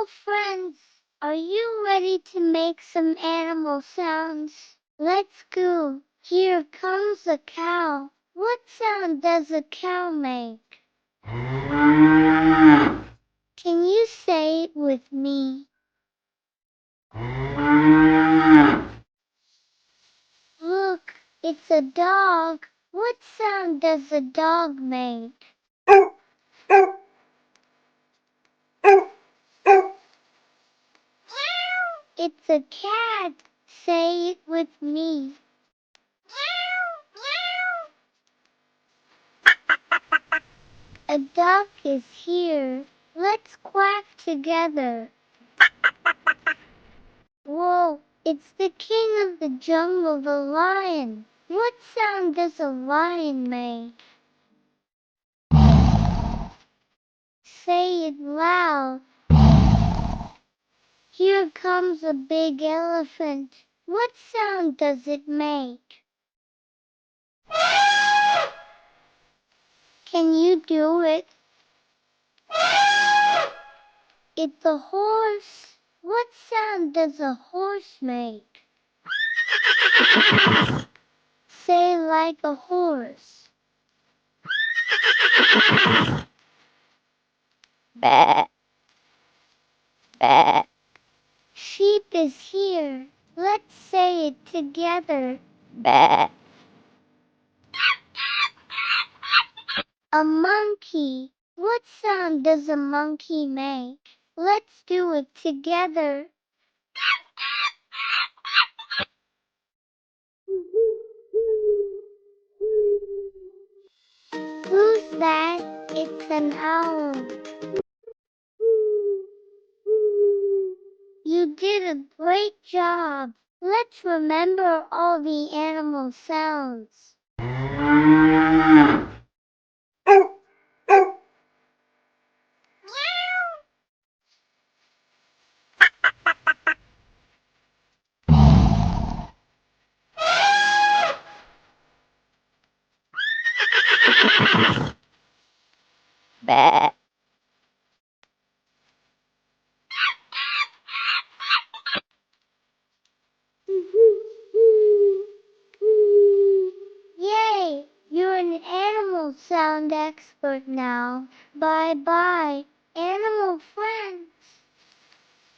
friends, are you ready to make some animal sounds? Let's go. Here comes a cow. What sound does a cow make? Can you say it with me? Look, it's a dog. What sound does a dog make? It's a cat. Say it with me. A duck is here. Let's quack together. Whoa, it's the king of the jungle, the lion. What sound does a lion make? Say it loud. Here comes a big elephant. What sound does it make? Can you do it? It's a horse. What sound does a horse make? Say like a horse. Bah, bah. Sheep is here. Let's say it together. Bah. A monkey. What sound does a monkey make? Let's do it together. Who's that? It's an owl. You did a great job. Let's remember all the animal sounds. Bah. Yay! You're an animal sound expert now. Bye bye.